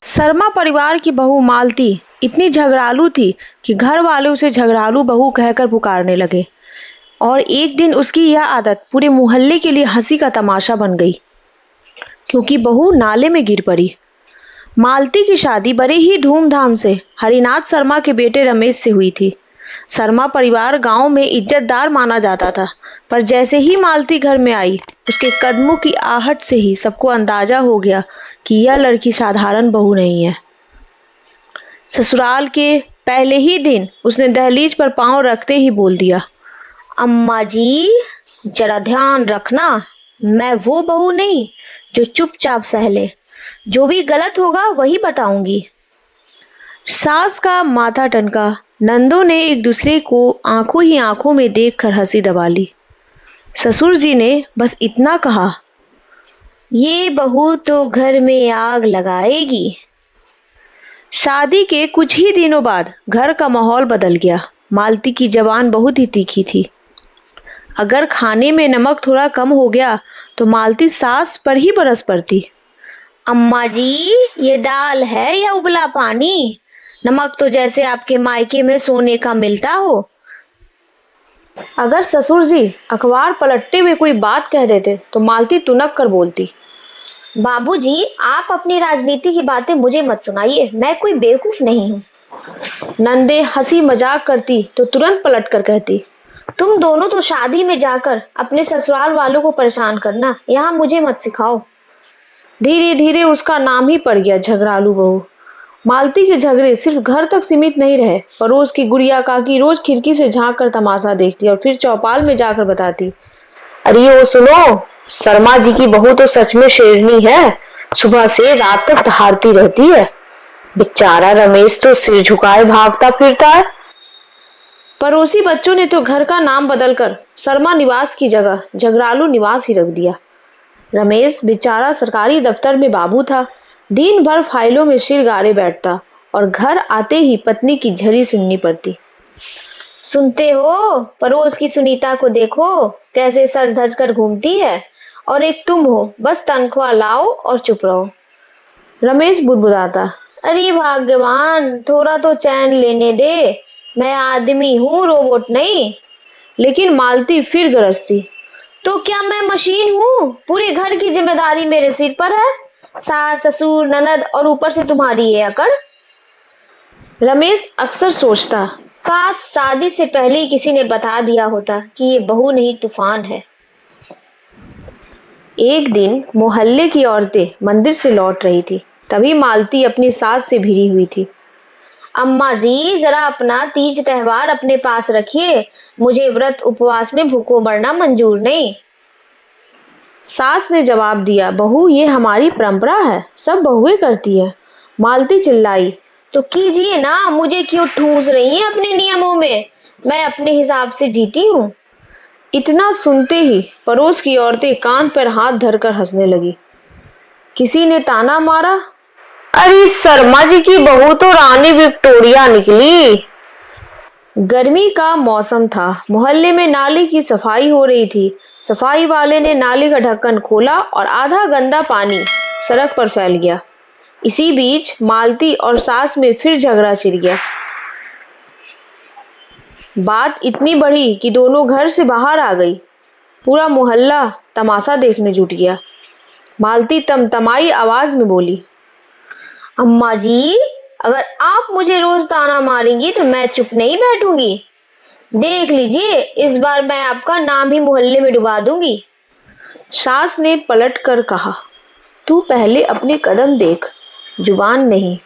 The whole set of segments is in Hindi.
शर्मा परिवार की बहू मालती इतनी झगड़ालू थी कि घर वाले उसे झगड़ालू बहू कहकर पुकारने लगे और एक दिन उसकी यह आदत पूरे मोहल्ले के लिए हंसी का तमाशा बन गई क्योंकि बहू नाले में गिर पड़ी। मालती की शादी बड़े ही धूमधाम से हरिनाथ शर्मा के बेटे रमेश से हुई थी। शर्मा परिवार गांव में इज्जतदार माना जाता था, पर जैसे ही मालती घर में आई उसके कदमों की आहट से ही सबको अंदाजा हो गया कि यह लड़की साधारण बहू नहीं है। ससुराल के पहले ही दिन उसने दहलीज पर पांव रखते ही बोल दिया, अम्मा जी जरा ध्यान रखना, मैं वो बहू नहीं जो चुपचाप सह ले, जो भी गलत होगा वही बताऊंगी। सास का माथा टनका। नंदों ने एक दूसरे को आंखों ही आंखों में देखकर हंसी दबा ली। ससुर जी ने बस इतना कहा, ये बहू तो घर में आग लगाएगी। शादी के कुछ ही दिनों बाद घर का माहौल बदल गया। मालती की जबान बहुत ही तीखी थी। अगर खाने में नमक थोड़ा कम हो गया तो मालती सास पर ही बरस पड़ती। अम्मा जी ये दाल है या उबला पानी? नमक तो जैसे आपके मायके में सोने का मिलता हो। अगर ससुर जी अखबार पलटते हुए कोई बात कह देते तो मालती तुनक कर बोलती, बाबूजी आप अपनी राजनीति की बातें मुझे मत सुनाइए, मैं कोई बेवकूफ नहीं हूँ। नंदे हंसी मजाक करती तो तुरंत पलट कर कहती, तुम दोनों तो शादी में जाकर अपने ससुराल वालों को परेशान करना, यहाँ मुझे मत सिखाओ। धीरे धीरे उसका नाम ही पड़ गया झगड़ालू बहू। मालती के झगड़े सिर्फ घर तक सीमित नहीं रहे। पड़ोस की गुड़िया काकी रोज खिड़की से झांक कर तमाशा देखती और फिर चौपाल में जाकर बताती, अरे ओ सुनो, शर्मा जी की बहू तो सच में शेरनी है, सुबह से रात तक दहाड़ती रहती है। बेचारा रमेश तो सिर झुकाए भागता फिरता है। पड़ोसी बच्चों ने तो घर का नाम बदलकर शर्मा निवास की जगह झगड़ालू निवास ही रख दिया। रमेश बेचारा सरकारी दफ्तर में बाबू था, दिन भर फाइलों में सिर गाड़े बैठता और घर आते ही पत्नी की झड़ी सुननी पड़ती। सुनते हो, पड़ोस की सुनीता को देखो कैसे सज धज कर घूमती है, और एक तुम हो बस तनख्वाह लाओ और चुप रहो। रमेश बुदबुदाता, अरे भगवान थोड़ा तो चैन लेने दे, मैं आदमी हूँ रोबोट नहीं। लेकिन मालती फिर गरजती, तो क्या मैं मशीन हूँ? पूरे घर की जिम्मेदारी मेरे सिर पर है, सास ससुर ननद और ऊपर से तुम्हारी ये अकड़। रमेश अक्सर सोचता, काश शादी से पहले ही किसी ने बता दिया होता कि ये बहू नहीं तूफान है। एक दिन मोहल्ले की औरतें मंदिर से लौट रही थी, तभी मालती अपनी सास से भिड़ी हुई थी। अम्मा जी जरा अपना तीज त्योहार अपने पास रखिए, मुझे व्रत उपवास में भूखों मरना मंजूर नहीं। सास ने जवाब दिया, बहू ये हमारी परंपरा है, सब बहुएं करती है। मालती चिल्लाई, तो कीजिए ना, मुझे क्यों ठूस रही हैं अपने नियमों में, मैं अपने हिसाब से जीती हूँ। इतना सुनते ही पड़ोस की औरतें कान पर हाथ धरकर हंसने लगी। किसी ने ताना मारा, अरे शर्मा जी की बहू तो रानी विक्टोरिया निकली। गर्मी का मौसम था, मोहल्ले में नाली की सफाई हो रही थी। सफाई वाले ने नाली का ढक्कन खोला और आधा गंदा पानी सड़क पर फैल गया। इसी बीच मालती और सास में फिर झगड़ा छिड़ गया। बात इतनी बढ़ी कि दोनों घर से बाहर आ गई। पूरा मोहल्ला तमाशा देखने जुट गया। मालती तमतमाई आवाज में बोली, अम्मा जी अगर आप मुझे रोज ताना मारेंगी तो मैं चुप नहीं बैठूंगी। देख लीजिए इस बार मैं आपका नाम ही मोहल्ले में डुबा दूंगी। सास ने पलट कर कहा, तू पहले अपने कदम देख, जुबान नहीं।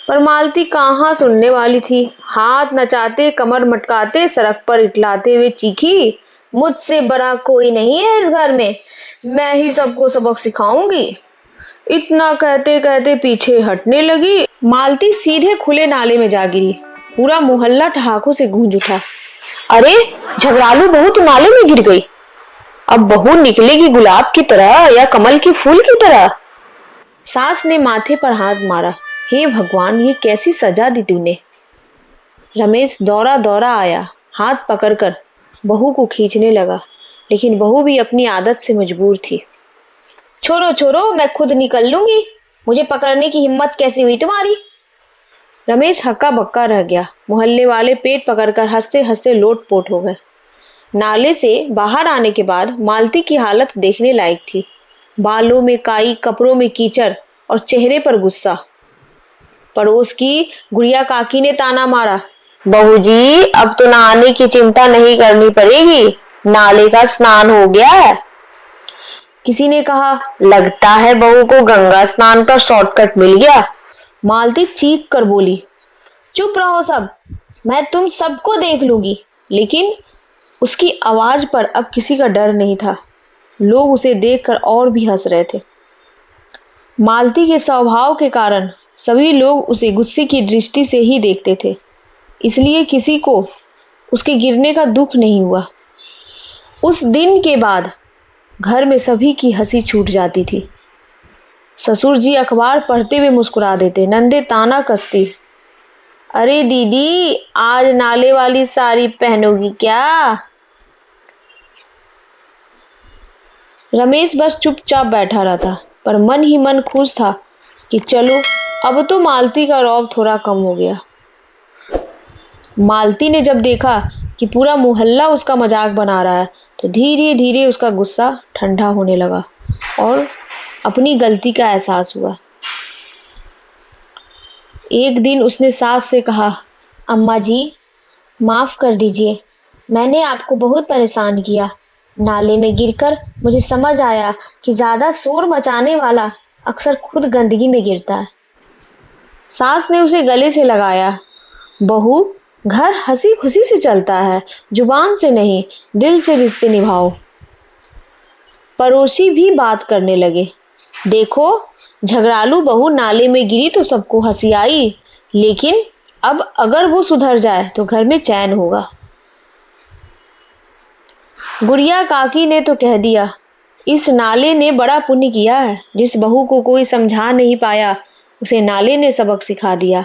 पर मालती कहाँ सुनने वाली थी। हाथ नचाते कमर मटकाते सड़क पर इटलाते हुए चीखी, मुझसे बड़ा कोई नहीं है इस घर में, मैं ही सबको सबक सिखाऊंगी। इतना कहते कहते पीछे हटने लगी। मालती सीधे खुले नाले में जा गिरी। पूरा मोहल्ला ठहाकों से गूंज उठा। अरे झगड़ालू बहू तो नाले में गिर गई, अब बहू निकलेगी गुलाब की तरह या कमल के फूल की तरह। सास ने माथे पर हाथ मारा, हे भगवान ये कैसी सजा दी तूने। रमेश दौड़ा दौड़ा आया, हाथ पकड़कर बहू को खींचने लगा, लेकिन बहू भी अपनी आदत से मजबूर थी। छोड़ो छोड़ो, मैं खुद निकल लूंगी। मुझे पकड़ने की हिम्मत कैसी हुई तुम्हारी? रमेश हक्का बक्का रह गया। मोहल्ले वाले पेट पकड़कर हंसते हंसते लोटपोट हो गए। नाले से बाहर आने के बाद मालती की हालत देखने लायक थी। बालों में काई, कपड़ों में कीचड़ और चेहरे पर गुस्सा। पड़ोस की गुड़िया काकी ने ताना मारा, बहू जी अब तो नहाने की चिंता नहीं करनी पड़ेगी, नाले का स्नान हो गया है। किसी ने कहा, लगता है बहू को गंगा स्नान का शॉर्टकट मिल गया। मालती चीख कर बोली, चुप रहो सब, मैं तुम सबको देख लूंगी। लेकिन उसकी आवाज पर अब किसी का डर नहीं था। लोग उसे देखकर और भी हंस रहे थे। मालती के स्वभाव के कारण सभी लोग उसे गुस्से की दृष्टि से ही देखते थे, इसलिए किसी को उसके गिरने का दुख नहीं हुआ। उस दिन के बाद घर में सभी की हंसी छूट जाती थी। ससुर जी अखबार पढ़ते हुए मुस्कुरा देते, नंदे ताना कसती, अरे दीदी आज नाले वाली साड़ी पहनोगी क्या? रमेश बस चुपचाप बैठा रहता, पर मन ही मन खुश था कि चलो अब तो मालती का रौब थोड़ा कम हो गया। मालती ने जब देखा कि पूरा मोहल्ला उसका मजाक बना रहा है तो धीरे धीरे उसका गुस्सा ठंडा होने लगा और अपनी गलती का एहसास हुआ। एक दिन उसने सास से कहा, अम्मा जी माफ कर दीजिए, मैंने आपको बहुत परेशान किया। नाले में गिरकर मुझे समझ आया कि ज्यादा शोर मचाने वाला अक्सर खुद गंदगी में गिरता है। सास ने उसे गले से लगाया, बहू घर हंसी खुशी से चलता है, जुबान से नहीं दिल से रिश्ते निभाओ। पड़ोसी भी बात करने लगे, देखो झगड़ालू बहू नाले में गिरी तो सबको हंसी आई, लेकिन अब अगर वो सुधर जाए तो घर में चैन होगा। गुड़िया काकी ने तो कह दिया, इस नाले ने बड़ा पुण्य किया है, जिस बहू को कोई समझा नहीं पाया उसे नाले ने सबक सिखा दिया।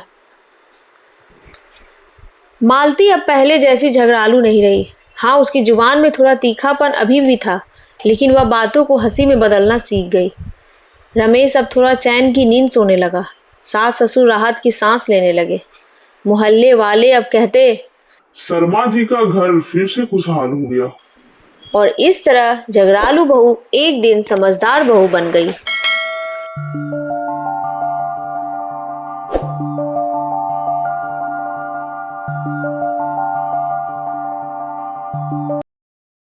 मालती अब पहले जैसी झगड़ालू नहीं रही। हाँ, उसकी जुबान में थोड़ा तीखापन अभी भी था, लेकिन वह बातों को हंसी में बदलना सीख गई। रमेश अब थोड़ा चैन की नींद सोने लगा। सास ससुर राहत की सांस लेने लगे। मोहल्ले वाले अब कहते, शर्मा जी का घर फिर से खुशहाल हो गया। और इस तरह झगड़ालू बहू एक दिन समझदार बहू बन गई।